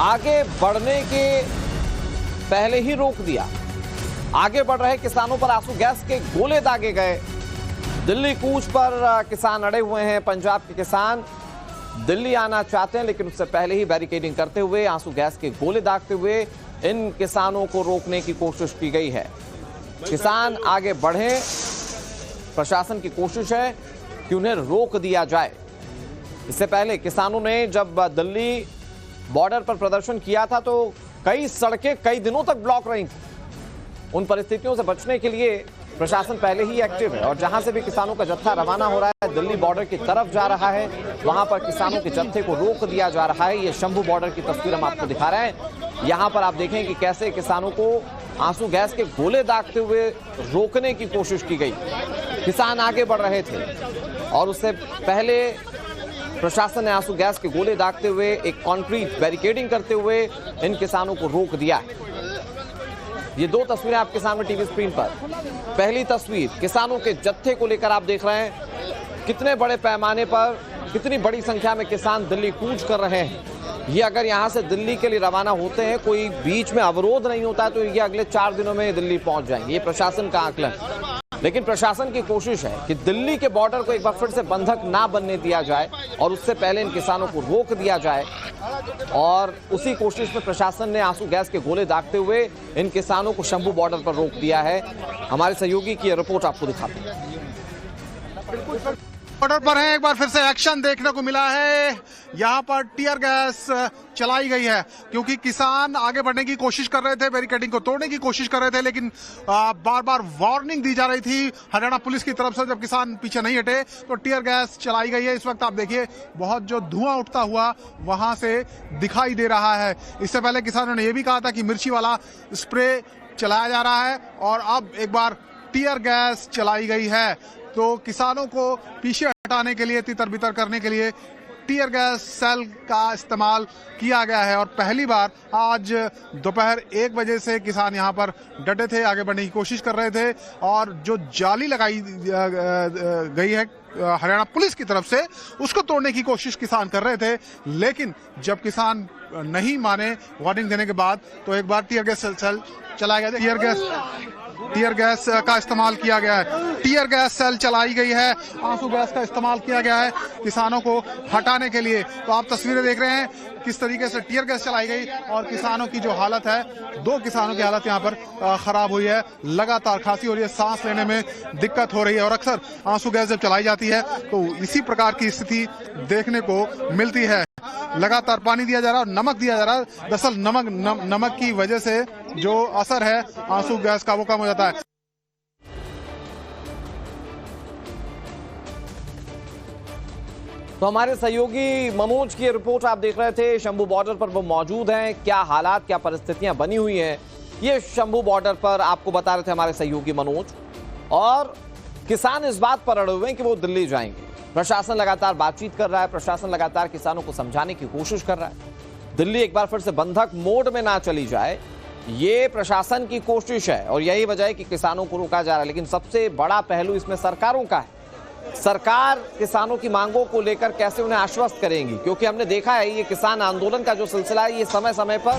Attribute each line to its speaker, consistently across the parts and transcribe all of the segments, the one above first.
Speaker 1: आगे बढ़ने के पहले ही रोक दिया। आगे बढ़ रहे किसानों पर आंसू गैस के गोले दागे गए। दिल्ली कूच पर किसान अड़े हुए हैं। पंजाब के किसान दिल्ली आना चाहते हैं, लेकिन उससे पहले ही बैरिकेडिंग करते हुए, आंसू गैस के गोले दागते हुए इन किसानों को रोकने की कोशिश की गई है। किसान आगे बढ़े, प्रशासन की कोशिश है कि उन्हें रोक दिया जाए। इससे पहले किसानों ने जब दिल्ली बॉर्डर पर प्रदर्शन किया था तो कई सड़कें कई दिनों तक ब्लॉक रही थी। उन परिस्थितियों से बचने के लिए प्रशासन पहले ही एक्टिव है और जहां से भी किसानों का जत्था रवाना हो रहा है, दिल्ली बॉर्डर की तरफ जा रहा है, वहां पर किसानों के जत्थे को रोक दिया जा रहा है। ये शंभू बॉर्डर की तस्वीर हम आपको दिखा रहे हैं। यहां पर आप देखें कि कैसे किसानों को आंसू गैस के गोले दागते हुए रोकने की कोशिश की गई। किसान आगे बढ़ रहे थे और उससे पहले प्रशासन ने आंसू गैस के गोले दागते हुए एक कंक्रीट बैरिकेडिंग करते हुए इन किसानों को रोक दिया है। ये दो तस्वीरें आपके सामने टीवी स्क्रीन पर। पहली तस्वीर किसानों के जत्थे को लेकर आप देख रहे हैं, कितने बड़े पैमाने पर, कितनी बड़ी संख्या में किसान दिल्ली कूच कर रहे हैं। ये अगर यहां से दिल्ली के लिए रवाना होते हैं, कोई बीच में अवरोध नहीं होता है, तो ये अगले 4 दिनों में दिल्ली पहुंच जाएंगे। ये प्रशासन का आकलन। लेकिन प्रशासन की कोशिश है कि दिल्ली के बॉर्डर को एक बार फिर से बंधक ना बनने दिया जाए और उससे पहले इन किसानों को रोक दिया जाए। और उसी कोशिश में प्रशासन ने आंसू गैस के गोले दागते हुए इन किसानों को शंभू बॉर्डर पर रोक दिया है। हमारे सहयोगी की रिपोर्ट आपको दिखाते हैं।
Speaker 2: बॉर्डर पर है, एक बार फिर से एक्शन देखने को मिला है। यहाँ पर टीयर गैस चलाई गई है क्योंकि किसान आगे बढ़ने की कोशिश कर रहे थे, बैरिकेडिंग को तोड़ने की कोशिश कर रहे थे, लेकिन बार बार वार्निंग दी जा रही थी हरियाणा पुलिस की तरफ से। जब किसान पीछे नहीं हटे तो टीयर गैस चलाई गई है। इस वक्त आप देखिए बहुत जो धुआं उठता हुआ वहां से दिखाई दे रहा है। इससे पहले किसानों ने यह भी कहा था कि मिर्ची वाला स्प्रे चलाया जा रहा है और अब एक बार टीयर गैस चलाई गई है। तो किसानों को पीछे हटाने के लिए, तितर बितर करने के लिए टीयर गैस सेल का इस्तेमाल किया गया है। और पहली बार आज दोपहर 1 बजे से किसान यहां पर डटे थे, आगे बढ़ने की कोशिश कर रहे थे और जो जाली लगाई गई है हरियाणा पुलिस की तरफ से, उसको तोड़ने की कोशिश किसान कर रहे थे। लेकिन जब किसान नहीं माने वार्निंग देने के बाद, तो एक बार टीयर गैस सेल चलाया गया। टीयर गैस का इस्तेमाल किया गया है। टीयर गैस सेल चलाई गई है, आंसू गैस का इस्तेमाल किया गया है किसानों को हटाने के लिए। तो आप तस्वीरें देख रहे हैं किस तरीके से टीयर गैस चलाई गई और किसानों की जो हालत है, 2 किसानों की हालत यहाँ पर खराब हुई है। लगातार खांसी हो रही है, सांस लेने में दिक्कत हो रही है और अक्सर आंसू गैस जब चलाई जाती है तो इसी प्रकार की स्थिति देखने को मिलती है। लगातार पानी दिया जा रहा है और नमक दिया जा रहा है। दरअसल नमक की वजह से जो असर है आंसू गैस का वो कम हो जाता है।
Speaker 1: तो हमारे सहयोगी मनोज की रिपोर्ट आप देख रहे थे। शंभू बॉर्डर पर वो मौजूद हैं। क्या हालात, क्या परिस्थितियां बनी हुई हैं, ये शंभू बॉर्डर पर आपको बता रहे थे हमारे सहयोगी मनोज। और किसान इस बात पर अड़े हुए हैं कि वो दिल्ली जाएंगे। प्रशासन लगातार बातचीत कर रहा है, प्रशासन लगातार किसानों को समझाने की कोशिश कर रहा है। दिल्ली एक बार फिर से बंधक मोड में ना चली जाए, ये प्रशासन की कोशिश है और यही वजह है कि किसानों को रोका जा रहा है। लेकिन सबसे बड़ा पहलू इसमें सरकारों का है। सरकार किसानों की मांगों को लेकर कैसे उन्हें आश्वस्त करेंगी, क्योंकि हमने देखा है ये किसान आंदोलन का जो सिलसिला है ये समय समय पर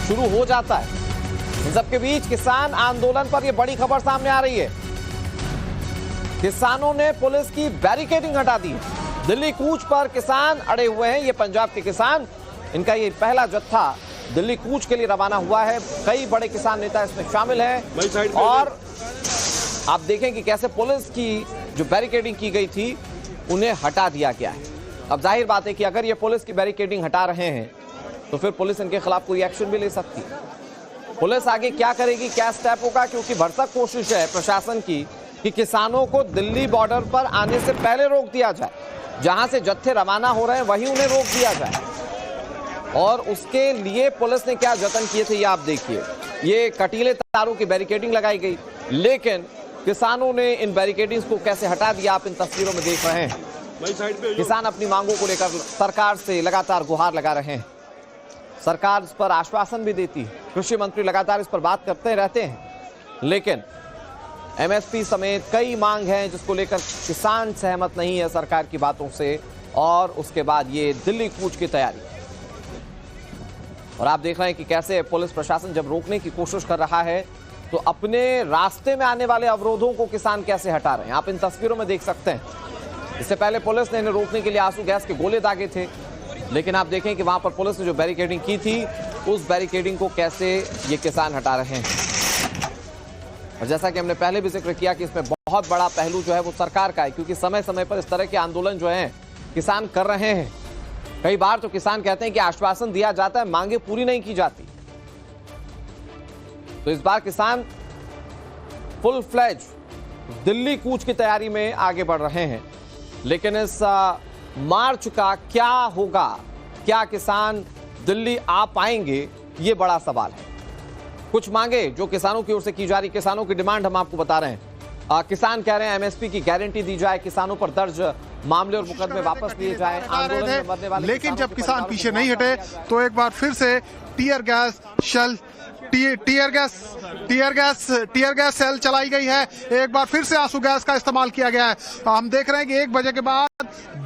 Speaker 1: शुरू हो जाता है। इन सबके बीच किसान आंदोलन पर यह बड़ी खबर सामने आ रही है। किसानों ने पुलिस की बैरिकेडिंग हटा दी है। दिल्ली कूच पर किसान अड़े हुए हैं। ये पंजाब के किसान, इनका ये पहला जत्था दिल्ली कूच के लिए रवाना हुआ है। कई बड़े किसान नेता इसमें शामिल हैं और आप देखें कि कैसे पुलिस की जो बैरिकेडिंग की गई थी उन्हें हटा दिया गया है। अब जाहिर बात है कि अगर ये पुलिस की बैरिकेडिंग हटा रहे हैं तो फिर पुलिस इनके खिलाफ कोई एक्शन भी ले सकती है। पुलिस आगे क्या करेगी, क्या स्टेप होगा, क्योंकि भरसक कोशिश है प्रशासन की कि किसानों को दिल्ली बॉर्डर पर आने से पहले रोक दिया जाए। जहां से जत्थे रवाना हो रहे हैं वहीं उन्हें रोक दिया जाए। और उसके लिए पुलिस ने क्या जतन किए थे ये आप देखिए। ये कटीले तारों की बैरिकेडिंग लगाई गई, लेकिन किसानों ने इन बैरिकेडिंग्स को कैसे हटा दिया आप इन तस्वीरों में देख रहे हैं। किसान अपनी मांगों को लेकर सरकार से लगातार गुहार लगा रहे हैं। सरकार इस पर आश्वासन भी देती है, कृषि मंत्री लगातार इस पर बात करते रहते हैं, लेकिन एमएसपी समेत कई मांग हैं जिसको लेकर किसान सहमत नहीं है सरकार की बातों से। और उसके बाद ये दिल्ली कूच की तैयारी। और आप देख रहे हैं कि कैसे पुलिस प्रशासन जब रोकने की कोशिश कर रहा है तो अपने रास्ते में आने वाले अवरोधों को किसान कैसे हटा रहे हैं, आप इन तस्वीरों में देख सकते हैं। इससे पहले पुलिस ने इन्हें रोकने के लिए आंसू गैस के गोले दागे थे, लेकिन आप देखें कि वहां पर पुलिस ने जो बैरिकेडिंग की थी उस बैरिकेडिंग को कैसे ये किसान हटा रहे हैं। और जैसा कि हमने पहले भी जिक्र किया कि इसमें बहुत बड़ा पहलू जो है वो सरकार का है, क्योंकि समय समय पर इस तरह के आंदोलन जो हैं किसान कर रहे हैं। कई बार तो किसान कहते हैं कि आश्वासन दिया जाता है, मांगे पूरी नहीं की जाती। तो इस बार किसान फुल फ्लेज दिल्ली कूच की तैयारी में आगे बढ़ रहे हैं, लेकिन इस मार्च का क्या होगा, क्या किसान दिल्ली आ पाएंगे, ये बड़ा सवाल है। कुछ मांगे जो किसानों की ओर से की जा रही, किसानों की डिमांड हम आपको बता रहे हैं। किसान कह रहे हैं एमएसपी की गारंटी दी जाए, किसानों पर दर्ज मामले और मुकदमे वापस लिए जाए, आंदोलन में मरने वाले।
Speaker 2: लेकिन जब किसान पीछे नहीं हटे तो एक बार फिर से टीयर गैस सेल चलाई गई है। एक बार फिर से आंसू गैस का इस्तेमाल किया गया है। हम देख रहे हैं कि 1 बजे के बाद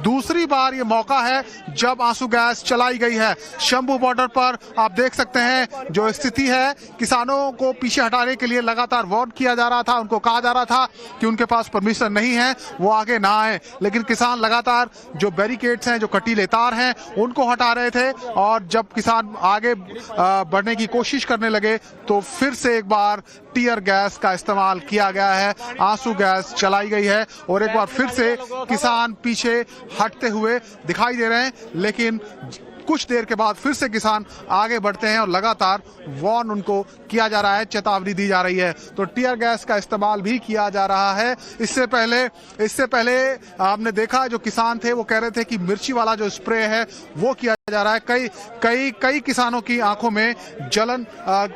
Speaker 2: दूसरी बार ये मौका है जब आंसू गैस चलाई गई है। शंभू बॉर्डर पर आप देख सकते हैं जो स्थिति है, किसानों को पीछे हटाने के लिए लगातार वार्न किया जा रहा था, उनको कहा जा रहा था कि उनके पास परमिशन नहीं है, वो आगे ना आए। लेकिन किसान लगातार जो बैरिकेड्स हैं, जो कटीले तार हैं, उनको हटा रहे थे। और जब किसान आगे बढ़ने की कोशिश करने लगे तो फिर से एक बार टीयर गैस का इस्तेमाल किया गया है, आंसू गैस चलाई गई है और एक बार फिर से किसान पीछे हटते हुए दिखाई दे रहे हैं। लेकिन कुछ देर के बाद फिर से किसान आगे बढ़ते हैं और लगातार वार्न उनको किया जा रहा है, चेतावनी दी जा रही है। तो टीयर गैस का इस्तेमाल भी किया जा रहा है। इससे पहले आपने देखा जो किसान थे वो कह रहे थे कि मिर्ची वाला जो स्प्रे है वो किया जा रहा है। कई किसानों की आंखों में जलन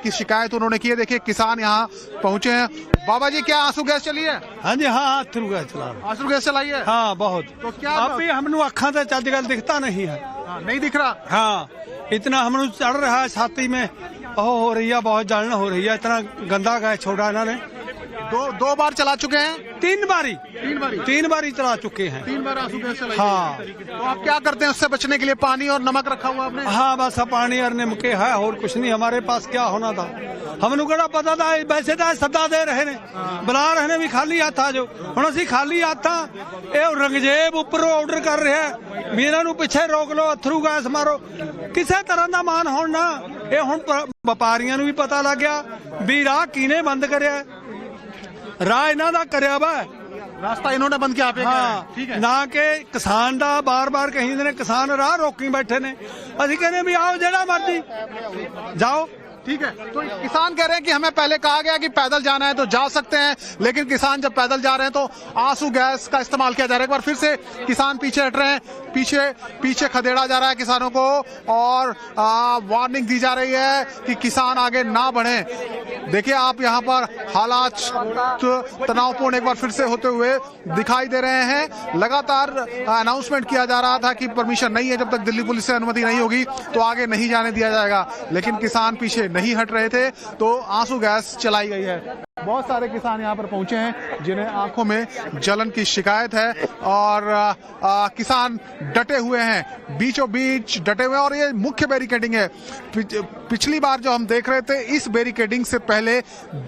Speaker 2: की शिकायत उन्होंने की है। देखिए किसान यहाँ पहुंचे हैं। बाबा जी, क्या आंसू गैस चली है?
Speaker 3: हाँ जी, हाँ आंसू गैस चला।
Speaker 2: आंसू गैस चलाई है?
Speaker 3: हाँ बहुत।
Speaker 2: तो क्या
Speaker 3: अभी हमने अखा से अजकल दिखता नहीं है।
Speaker 2: नहीं दिख रहा?
Speaker 3: हाँ, इतना हमने चढ़ रहा है छाती में, हो रही है, बहुत जलन हो रही है। इतना गंदा गैस छोड़ा इन्होंने।
Speaker 2: दो बार चला चुके हैं?
Speaker 3: तीन बारी चला चुके हैं।
Speaker 2: 3 बार आंसू गैस चलाई।
Speaker 3: हाँ।
Speaker 2: तो आप क्या करते हैं उससे बचने के लिए? पानी और नमक रखा हुआ आपने?
Speaker 3: हाँ बस पानी और नमक है और कुछ नहीं हमारे पास। क्या होना था, हमने कड़ा पता था। वैसे तो सदा दे रहे ने, बुला रहे ने भी खाली हाथ आ जाओ। हम असी खाली हाथा रंगजेब उपरों ऑर्डर कर रहे हैं भी इन्हों पिछे रोक लो, अथरू गैस मारो। किसी तरह का मान होना ये हुण व्यापारियों भी पता लग गया भी राह किने बंद कराया। राह इन्हों का कराया वा,
Speaker 2: रास्ता इन्होंने बंद किया।
Speaker 3: हाँ,
Speaker 2: ठीक है
Speaker 3: ना कि किसान का बार बार कहीं ने किसान राह रोकी बैठे ने। असं कहने भी आओ जेड़ा मर्जी जाओ।
Speaker 2: ठीक है। तो किसान कह रहे हैं कि हमें पहले कहा गया कि पैदल जाना है तो जा सकते हैं, लेकिन किसान जब पैदल जा रहे हैं तो आंसू गैस का इस्तेमाल किया जा रहा है। एक बार फिर से किसान पीछे हट रहे हैं, पीछे खदेड़ा जा रहा है किसानों को और वार्निंग दी जा रही है कि किसान आगे ना बढ़े। देखिए आप यहाँ पर हालात तनावपूर्ण एक बार फिर से होते हुए दिखाई दे रहे हैं। लगातार अनाउंसमेंट किया जा रहा था कि परमिशन नहीं है, जब तक दिल्ली पुलिस से अनुमति नहीं होगी तो आगे नहीं जाने दिया जाएगा। लेकिन किसान पीछे नहीं हट रहे थे तो आंसू गैस चलाई गई है। बहुत सारे किसान यहाँ पर पहुंचे हैं जिन्हें आंखों में जलन की शिकायत है और किसान डटे हुए हैं, बीचों बीच डटे हुए हैं। और ये मुख्य बैरिकेडिंग है। पिछली बार जो हम देख रहे थे इस बैरिकेडिंग से पहले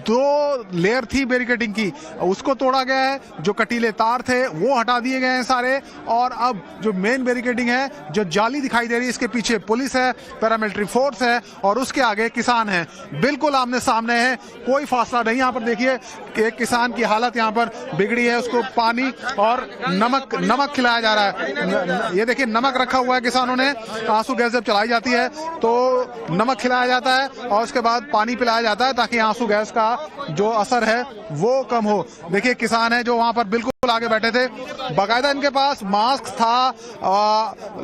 Speaker 2: 2 लेयर थी बैरिकेडिंग की, उसको तोड़ा गया है। जो कटीले तार थे वो हटा दिए गए हैं सारे। और अब जो मेन बैरिकेडिंग है, जो जाली दिखाई दे रही है, इसके पीछे पुलिस है, पैरामिलिट्री फोर्स है और उसके आगे किसान है। बिल्कुल आमने सामने है, कोई फासला नहीं। यहाँ पर देखिए एक किसान की हालत यहाँ पर बिगड़ी है, उसको पानी और नमक खिलाया जा रहा है। ये देखिए नमक रखा हुआ है किसानों ने। आंसू गैस जब चलाई जाती है तो नमक खिलाया जाता है और उसके बाद पानी पिलाया जाता है ताकि आंसू गैस का जो असर है वो कम हो। देखिए किसान है जो वहां पर बिल्कुल आगे बैठे थे, बाकायदा इनके पास मास्क था,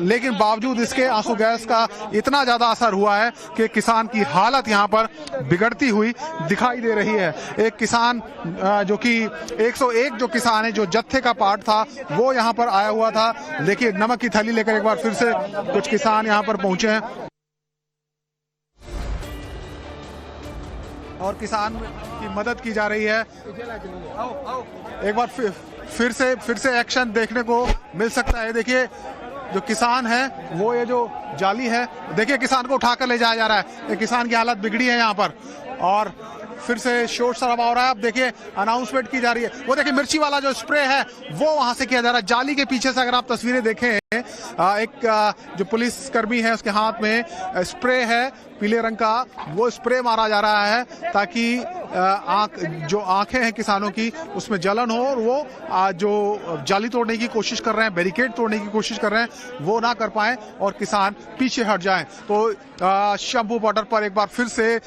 Speaker 2: लेकिन बावजूद इसके आंसू गैस का इतना ज्यादा असर हुआ है कि किसान की हालत यहाँ पर बिगड़ती हुई दिखाई दे रही है। एक किसान जो कि 101 जो किसान है, जो जत्थे का पार्ट था, वो यहाँ पर आया हुआ था। देखिए नमक की थैली लेकर एक बार फिर से कुछ किसान यहाँ पर पहुंचे हैं और किसान की मदद की जा रही है। एक बार फिर से एक्शन देखने को मिल सकता है। देखिए जो किसान है वो ये जो जाली है, देखिए किसान को उठाकर ले जाया जा रहा है। ये किसान की हालत बिगड़ी है यहाँ पर और फिर से शोर शराबा हो रहा है। अब देखिए अनाउंसमेंट की जा रही है। वो देखिए मिर्ची वाला जो स्प्रे है वो वहां से किया जा रहा है। जाली के पीछे से अगर आप तस्वीरें देखें, एक जो पुलिस कर्मी है उसके हाथ में स्प्रे है पीले रंग का, वो स्प्रे मारा जा रहा है ताकि जो आंखें हैं किसानों की उसमें जलन हो और वो जो जाली तोड़ने की कोशिश कर रहे हैं, बैरिकेड तोड़ने की कोशिश कर रहे हैं, वो ना कर पाए और किसान पीछे हट जाएं। तो शंभू बॉर्डर पर एक बार फिर से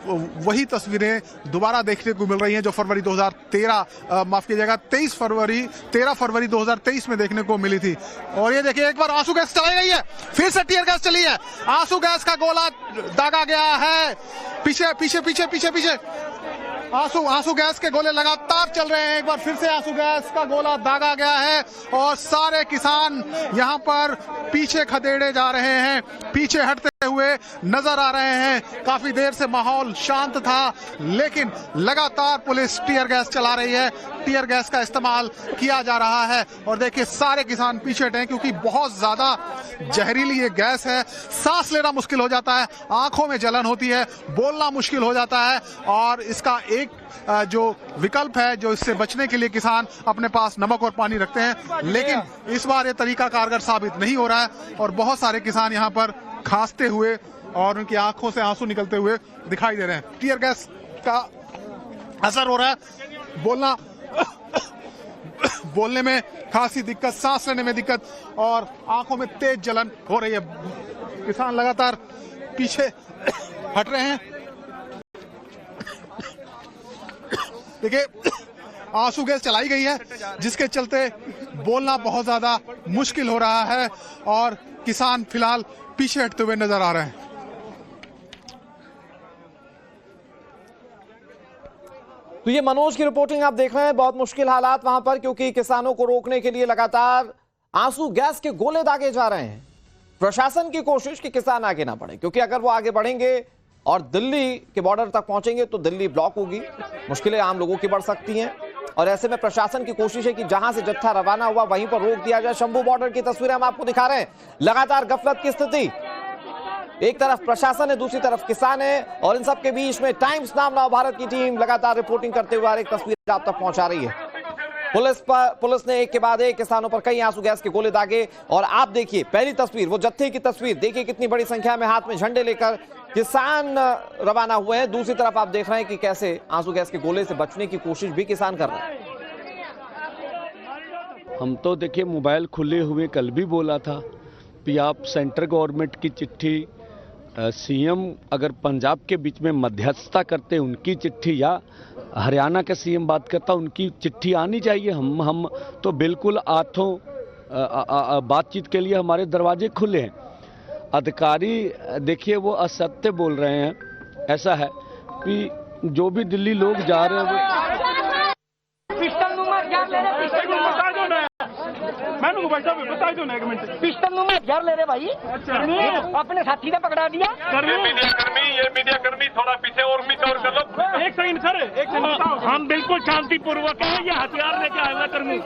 Speaker 2: वही तस्वीरें दोबारा देखने को मिल रही हैं जो फरवरी 2013 माफ कीजिएगा 13 फरवरी 2023 में देखने को मिली थी। और ये देखिए एक बार आंसू गैस चलाई गई है, फिर से टीयर गैस चली है, आंसू गैस का गोला दागा गया है। पीछे पीछे पीछे पीछे पीछे आंसू गैस के गोले लगातार चल रहे हैं। एक बार फिर से आंसू गैस का गोला दागा गया है और सारे किसान यहाँ पर पीछे खदेड़े जा रहे हैं, पीछे हटते हुए नजर आ रहे हैं। काफी देर से माहौल शांत था लेकिन लगातार पुलिस टीयर गैस चला रही है, टीयर गैस का इस्तेमाल किया जा रहा है। और देखिए सारे किसान पीछे हटे हैं क्योंकि बहुत ज्यादा जहरीली ये गैस है, सांस लेना मुश्किल हो जाता है, आंखों में जलन होती है, बोलना मुश्किल हो जाता है। और इसका एक जो विकल्प है जो इससे बचने के लिए किसान अपने पास नमक और पानी रखते हैं, लेकिन इस बार ये तरीका कारगर साबित नहीं हो रहा है और बहुत सारे किसान यहाँ पर खांसते हुए और उनकी आंखों से आंसू निकलते हुए दिखाई दे रहे हैं। टीयर गैस का असर हो रहा है, बोलने में खांसी दिक्कत, सांस लेने में दिक्कत और आंखों में तेज जलन हो रही है। किसान लगातार पीछे हट रहे हैं। देखिए आंसू गैस चलाई गई है जिसके चलते बोलना बहुत ज्यादा मुश्किल हो रहा है और किसान फिलहाल पीछे हटते हुए नजर आ रहे हैं।
Speaker 1: तो ये मनोज की रिपोर्टिंग आप देख रहे हैं। बहुत मुश्किल हालात वहां पर क्योंकि किसानों को रोकने के लिए लगातार आंसू गैस के गोले दागे जा रहे हैं। प्रशासन की कोशिश कि किसान आगे ना बढ़े, क्योंकि अगर वो आगे बढ़ेंगे और दिल्ली के बॉर्डर तक पहुंचेंगे तो दिल्ली ब्लॉक होगी, मुश्किलें आम लोगों की बढ़ सकती हैं। और ऐसे में प्रशासन की कोशिश है कि जहां से जत्था रवाना हुआ वहीं पर रोक दिया जाए। शंभू बॉर्डर की तस्वीरें हम आपको दिखा रहे हैं। लगातार गफलत की स्थिति, एक तरफ प्रशासन है, दूसरी तरफ किसान है और इन सब के बीच में टाइम्स नाम नव भारत की टीम लगातार रिपोर्टिंग करते हुए एक तस्वीर आप तक पहुंचा रही है। पुलिस ने एक के बाद एक किसानों पर कई आंसू गैस के गोले दागे। और आप देखिए पहली तस्वीर, वो जत्थे की तस्वीर, देखिए कितनी बड़ी संख्या में हाथ में झंडे लेकर किसान रवाना हुए हैं। दूसरी तरफ आप देख रहे हैं कि कैसे आंसू गैस के गोले से बचने की कोशिश भी किसान कर रहे हैं।
Speaker 4: हम तो देखिए मोबाइल खुले हुए कल भी बोला था कि आप सेंट्रल गवर्नमेंट की चिट्ठी, सीएम अगर पंजाब के बीच में मध्यस्थता करते उनकी चिट्ठी या हरियाणा का सीएम बात करता उनकी चिट्ठी आनी चाहिए। हम तो बिल्कुल आठों बातचीत के लिए हमारे दरवाजे खुले हैं। अधिकारी देखिए वो असत्य बोल रहे हैं। ऐसा है कि जो भी दिल्ली लोग जा रहे हैं वो
Speaker 5: पिस्टल में घर ले रहे भाई। अपने साथी ने पकड़ा दिया।
Speaker 6: ये मीडिया कर्मी थोड़ा पीछे और कर लो। एक सेकंड सर, एक सेकंड। हम बिल्कुल शांतिपूर्वक है, ये हथियार लेके आए हुए कर्मी।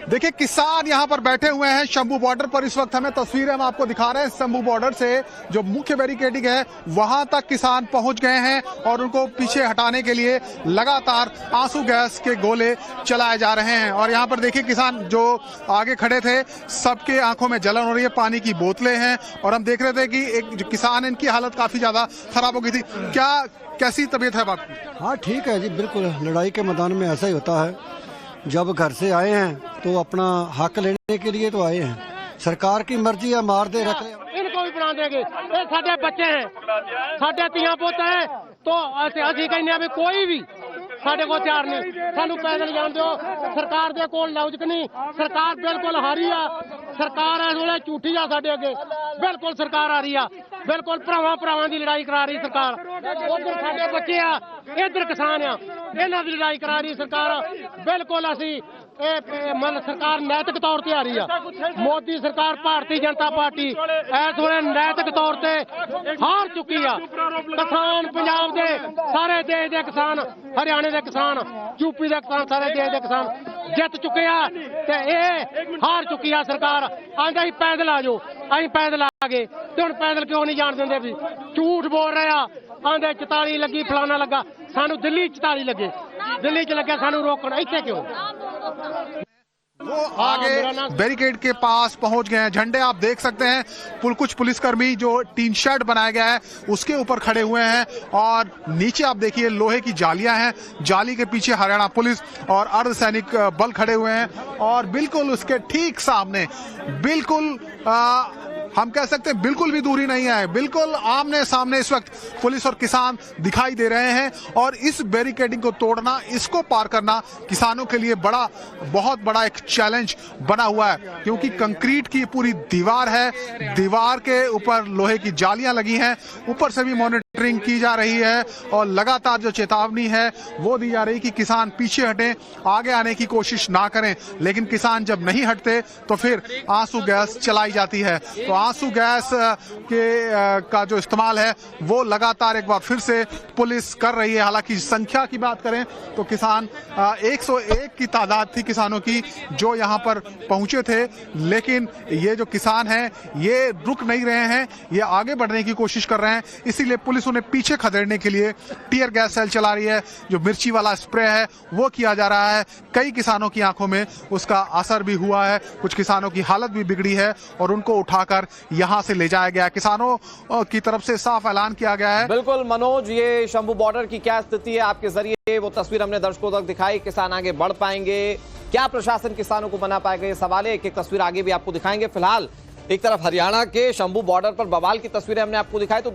Speaker 2: देखिए किसान यहाँ पर बैठे हुए हैं शंभू बॉर्डर पर। इस वक्त हमें तस्वीरें हम आपको दिखा रहे हैं। शंभू बॉर्डर से जो मुख्य बैरिकेडिंग है वहां तक किसान पहुंच गए हैं और उनको पीछे हटाने के लिए लगातार आंसू गैस के गोले चलाए जा रहे हैं। और यहाँ पर देखिए किसान जो आगे खड़े थे सबके आंखों में जलन हो रही है, पानी की बोतलें हैं और हम देख रहे थे कि एक जो किसान है इनकी हालत काफी ज्यादा खराब हो गई थी। कैसी तबीयत है बात?
Speaker 7: हाँ ठीक है जी, बिल्कुल। लड़ाई के मैदान में ऐसा ही होता है। जब घर से आए हैं तो अपना हक लेने के लिए तो आए हैं। सरकार की मर्जी है, मार दे रख ले,
Speaker 5: इनको भी बना देंगे। ये साढ़े बच्चे हैं, साढ़े तिया पोते हैं, तो असि कहने भी कोई भी साढ़े को तैयार नहीं। सानू पैदल जान दो। सरकार दे कोल लौजक नहीं। सरकार बिल्कुल हारी आ। सरकार इस वेले झूठी आ साडे अगे। बिल्कुल सरकार आ रही आ, बिल्कुल भरावां दी लड़ाई करा रही सरकार। उधर साडे बच्चे आ, इधर किसान आ, इन्हां दी लड़ाई करा रही सरकार। बिल्कुल असी मतलब सरकार नैतिक तौर ते आ रही है। मोदी सरकार भारतीय जनता पार्टी इस वेले नैतिक तौर ते हार चुकी है। किसान पंजाब दे, सारे देश दे किसान, हरियाणे दे किसान, यूपी दे किसान, सारे देश दे किसान ਜਿੱਤ ਚੁੱਕੇ ਆ ਤੇ ਇਹ ਹਾਰ ਚੁੱਕੀ ਆ ਸਰਕਾਰ। ਆਂਦਾ ਹੀ ਪੈਦਲ ਆ ਜਾਓ, ਅਸੀਂ ਪੈਦਲ ਆ ਗਏ ਤੇ ਹੁਣ ਪੈਦਲ ਕਿਉਂ ਨਹੀਂ ਜਾਣ ਦਿੰਦੇ? ਵੀ ਝੂਠ ਬੋਲ ਰਹੇ ਆ। ਆਂਦੇ 44 ਲੱਗੀ, फलाना लगा, सानू दिल्ली 44 लगे, दिल्ली च लगे, सानू रोकना इत्थे क्यों?
Speaker 2: वो आगे बैरिकेड के पास पहुंच गए हैं। झंडे आप देख सकते हैं। कुछ पुलिसकर्मी जो टीन शेड बनाया गया है उसके ऊपर खड़े हुए हैं और नीचे आप देखिए लोहे की जालियां हैं। जाली के पीछे हरियाणा पुलिस और अर्धसैनिक बल खड़े हुए हैं और बिल्कुल उसके ठीक सामने बिल्कुल हम कह सकते हैं बिल्कुल भी दूरी नहीं है, बिल्कुल आमने सामने इस वक्त पुलिस और किसान दिखाई दे रहे हैं। और इस बैरिकेडिंग को तोड़ना, इसको पार करना किसानों के लिए बहुत बड़ा एक चैलेंज बना हुआ है, क्योंकि कंक्रीट की पूरी दीवार है, दीवार के ऊपर लोहे की जालियां लगी हैं, ऊपर से भी मॉनिटरिंग की जा रही है और लगातार जो चेतावनी है वो दी जा रही कि किसान पीछे हटें, आगे आने की कोशिश ना करें। लेकिन किसान जब नहीं हटते तो फिर आंसू गैस चलाई जाती है। तो आंसू गैस का जो इस्तेमाल है वो लगातार एक बार फिर से पुलिस कर रही है। हालांकि संख्या की बात करें तो किसान 101 की तादाद थी किसानों की जो यहां पर पहुंचे थे, लेकिन ये जो किसान हैं ये रुक नहीं रहे हैं, ये आगे बढ़ने की कोशिश कर रहे हैं। इसीलिए पुलिस उन्हें पीछे खदेड़ने के लिए टीयर गैस सेल चला रही है। जो मिर्ची वाला स्प्रे है वो किया जा रहा है। कई किसानों की आंखों में उसका असर भी हुआ है, कुछ किसानों की हालत भी बिगड़ी है और उनको उठाकर यहां से ले जाया गया। किसानों की तरफ से साफ ऐलान किया गया है।
Speaker 1: बिल्कुल मनोज, ये शंभू बॉर्डर की क्या स्थिति है आपके जरिए? वो तस्वीर हमने दर्शकों तक दिखाई। किसान आगे बढ़ पाएंगे क्या? प्रशासन किसानों को मना पाएगा? ये सवाल है। एक एक तस्वीर आगे भी आपको दिखाएंगे। फिलहाल एक तरफ हरियाणा के शंभू बॉर्डर पर बवाल की तस्वीरें हमने आपको दिखाई तो